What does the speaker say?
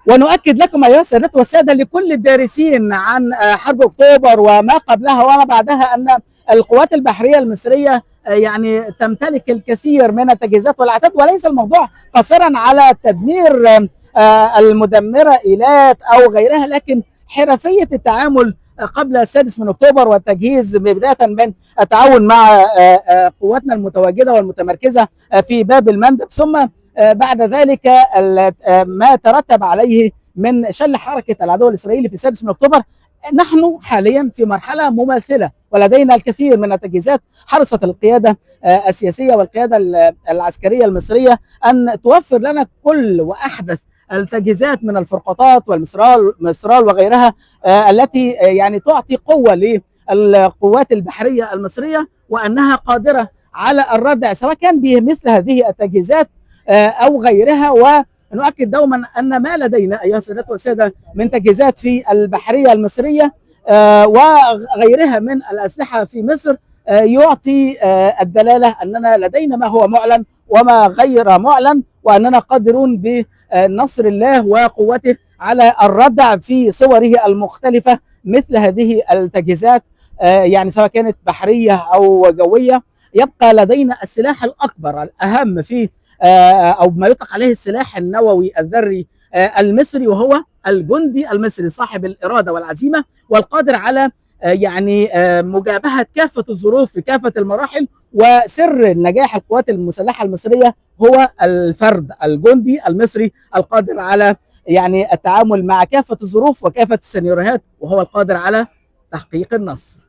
ونؤكد لكم أيها السادة والسادة لكل الدارسين عن حرب أكتوبر وما قبلها وما بعدها أن القوات البحرية المصرية يعني تمتلك الكثير من التجهيزات والعتاد، وليس الموضوع قصرا على تدمير المدمرة إيلات أو غيرها، لكن حرفية التعامل قبل السادس من أكتوبر والتجهيز بداية من التعاون مع قواتنا المتواجدة والمتمركزة في باب المندب، ثم بعد ذلك ما ترتب عليه من شل حركة العدو الإسرائيلي في السادس من أكتوبر. نحن حاليا في مرحلة مماثلة ولدينا الكثير من التجهيزات. حرصت القيادة السياسية والقيادة العسكرية المصرية أن توفر لنا كل وأحدث التجهيزات من الفرقاطات والمسترال وغيرها التي يعني تعطي قوة للقوات البحرية المصرية، وأنها قادرة على الردع سواء كان بمثل هذه التجهيزات أو غيرها. ونؤكد دوما أن ما لدينا أيها السادة والسادة من تجهيزات في البحرية المصرية وغيرها من الأسلحة في مصر يعطي الدلالة أننا لدينا ما هو معلن وما غير معلن، وأننا قادرون بنصر الله وقوته على الردع في صوره المختلفة مثل هذه التجهيزات، يعني سواء كانت بحرية أو جوية. يبقى لدينا السلاح الأكبر الأهم في أو ما يطلق عليه السلاح النووي الذري المصري، وهو الجندي المصري صاحب الإرادة والعزيمة والقادر على يعني مجابهة كافة الظروف في كافة المراحل. وسر نجاح القوات المسلحة المصرية هو الفرد الجندي المصري القادر على يعني التعامل مع كافة الظروف وكافة السيناريوهات، وهو القادر على تحقيق النصر.